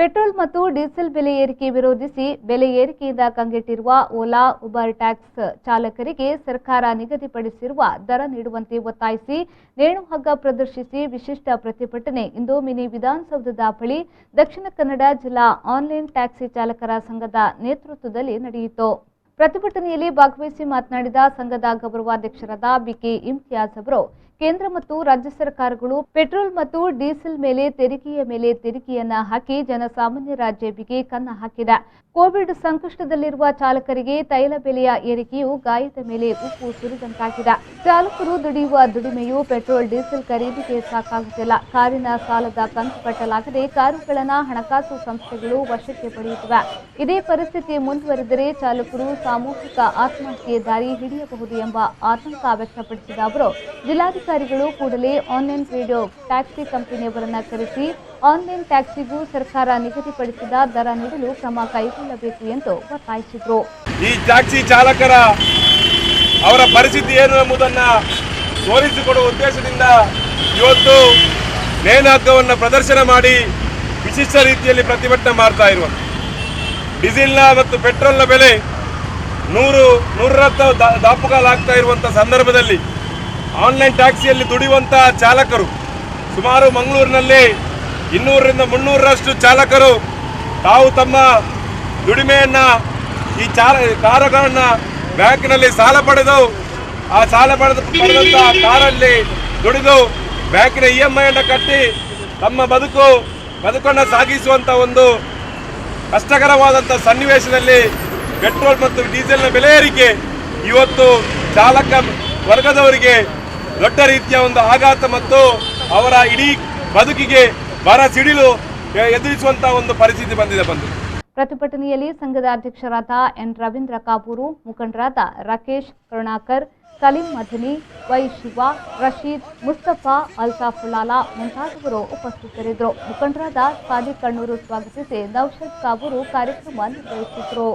Petrol ಮತ್ತು diesel ಬೆಲೆ ಏರಿಕೆ ವಿರೋಧಿಸಿ ಬೆಲೆ ಏರಿಕೆಯಿಂದ ಕಂಗೆಟ್ಟಿರುವ ಓಲಾ ಉಬರ್ ಟ್ಯಾಕ್ಸ್ ಚಾಲಕರಿಗೆ ಸರ್ಕಾರ ನಿಗದಿಪಡಿಸಿರುವ ದರ ನೀಡುವಂತೆ ಒತ್ತಾಯಿಸಿ ನೇಣುಹಗ್ಗ ಪ್ರದರ್ಶಿಸಿ ವಿಶಿಷ್ಟ ಪ್ರತಿಭಟನೆ ಇಂದು ಮಿನಿ ವಿಧಾನಸೌಧದ ಬಳಿ ದಕ್ಷಿಣ ಕನ್ನಡ ಜಿಲ್ಲಾ ಆನ್ಲೈನ್ ಟ್ಯಾಕ್ಸಿ ಚಾಲಕರ ಸಂಘದ ನೇತೃತ್ವದಲ್ಲಿ ನಡೆಯಿತು. ಪ್ರತಿಭಟನೆಯಲ್ಲಿ ಭಾಗವಹಿಸಿ ಮಾತನಾಡಿದ ಸಂಘದ ಗೌರವಾಧ್ಯಕ್ಷರಾದ ಬಿಕೆ ಇಮ್ತಿಯಾಜ್ ಅವರು, ಕೇಂದ್ರ ಮತ್ತು ರಾಜ್ಯ ಸರ್ಕಾರಗಳು ಪೆಟ್ರೋಲ್ ಮತ್ತು ಡೀಸೆಲ್ ಮೇಲೆ ತೆರಿಗೆಯನ್ನ ಹಾಕಿ ಜನಸಾಮಾನ್ಯರ ಜೇಬಿಗೆ ಕನ್ನ ಹಾಕಿದೆ. ಕೋವಿಡ್ ಸಂಕಷ್ಟದಲ್ಲಿರುವ ಚಾಲಕರಿಗೆ ತೈಲ ಬೆಲೆಯ ಏರಿಕೆಯು ಗಾಯದ ಮೇಲೆ ಉಪ್ಪು ಸುರಿದಂತಾಗಿದೆ. ಚಾಲಕರು ದುಡಿಯುವ ದುಡಿಮೆಯು ಪೆಟ್ರೋಲ್ ಡೀಸೆಲ್ ಖರೀದಿಗೆ ಸಾಕಾಗುತ್ತಿಲ್ಲ. ಕಾರಿನ ಸಾಲದ ಕಂತು ಕಟ್ಟಲಾಗದೆ ಕಾರುಗಳನ್ನು ಹಣಕಾಸು ಸಂಸ್ಥೆಗಳು ವಶಕ್ಕೆ ಪಡೆಯುತ್ತಿವೆ. ಇದೇ ಪರಿಸ್ಥಿತಿ ಮುಂದುವರೆದರೆ ಚಾಲಕರು ಸಾಮೂಹಿಕ ಆತ್ಮಹತ್ಯೆ ದಾರಿ ಹಿಡಿಯಬಹುದು ಎಂಬ ಆತಂಕ ವ್ಯಕ್ತಪಡಿಸಿದ ಅವರು, ಜಿಲ್ಲಾಧಿಕಾರಿಗಳು ಕೂಡಲೇ ಆನ್ಲೈನ್ ರೇಡಿಯೋ ಟ್ಯಾಕ್ಸಿ ಕಂಪನಿಯವರನ್ನ ಕರೆಸಿ ಆನ್ಲೈನ್ ಟ್ಯಾಕ್ಸಿಗೂ ಸರ್ಕಾರ ನಿಗದಿಪಡಿಸಿದ ದರ ನೀಡಲು ಕ್ರಮ ಕೈಗೊಳ್ಳಬೇಕು ಎಂದು ಒತ್ತಾಯಿಸಿದರು. ಈ ಟ್ಯಾಕ್ಸಿ ಚಾಲಕರ ಅವರ ಪರಿಸ್ಥಿತಿ ಏನು ಎಂಬುದನ್ನು ತೋರಿಸಿಕೊಡುವ ಉದ್ದೇಶದಿಂದ ಇವತ್ತು ನೇಣುಹಗ್ಗವನ್ನು ಪ್ರದರ್ಶನ ಮಾಡಿ ವಿಶಿಷ್ಟ ರೀತಿಯಲ್ಲಿ ಪ್ರತಿಭಟನೆ ಮಾಡ್ತಾ ಇರುವ ಡೀಸೆಲ್ನ ಮತ್ತು ಪೆಟ್ರೋಲ್ನ ಬೆಲೆ 100 ದಾಪುಗಾಲಾಗ್ತಾ ಇರುವಂಥ ಸಂದರ್ಭದಲ್ಲಿ ಆನ್ಲೈನ್ ಟ್ಯಾಕ್ಸಿಯಲ್ಲಿ ದುಡಿಯುವಂತಹ ಚಾಲಕರು ಸುಮಾರು ಮಂಗಳೂರಿನಲ್ಲಿ 200ರಿಂದ 300ರಷ್ಟು ಚಾಲಕರು ತಾವು ತಮ್ಮ ದುಡಿಮೆಯನ್ನು ಈ ಕಾರುಗಳನ್ನು ಬ್ಯಾಂಕಿನಲ್ಲಿ ಸಾಲ ಪಡೆದು ಆ ಸಾಲ ಪಡೆದಂಥ ಕಾರಲ್ಲಿ ದುಡಿದು ಬ್ಯಾಂಕಿನ EMI ಅನ್ನು ಕಟ್ಟಿ ತಮ್ಮ ಬದುಕನ್ನು ಸಾಗಿಸುವಂಥ ಒಂದು ಕಷ್ಟಕರವಾದಂಥ ಸನ್ನಿವೇಶದಲ್ಲಿ ಪೆಟ್ರೋಲ್ ಮತ್ತು ಡೀಸೆಲ್ನ ಬೆಲೆ ಏರಿಕೆ ಇವತ್ತು ಚಾಲಕ ವರ್ಗದವರಿಗೆ ದೊಡ್ಡ ರೀತಿಯ ಒಂದು ಆಘಾತ ಮತ್ತು ಅವರ ಇಡೀ ಬದುಕಿಗೆ ಬರ ಸಿಡಿಲು ಎದುರಿಸುವಂತಹ ಒಂದು ಪರಿಸ್ಥಿತಿ ಬಂದಿದೆ. ಪ್ರತಿಭಟನೆಯಲ್ಲಿ ಸಂಘದ ಅಧ್ಯಕ್ಷರಾದ ಎನ್ ರವೀಂದ್ರ ಕಾಪೂರು, ಮುಖಂಡರಾದ ರಾಕೇಶ್ ಕರುಣಾಕರ್, ಸಲೀಂ ಮದನಿ, ವೈ ಶಿವ, ರಶೀದ್, ಮುಸ್ತಫಾ, ಅಲ್ತಾಫುಲ್ಲಾಲಾ ಮುಂತಾದವರು ಉಪಸ್ಥಿತರಿದ್ದರು. ಮುಖಂಡರಾದ ಸಾದಿಕ್ ಕಣ್ಣೂರು ಸ್ವಾಗತಿಸಿ ನೌಶದ್ ಕಾಬೂರು ಕಾರ್ಯಕ್ರಮ ನಿರ್ವಹಿಸಿದರು.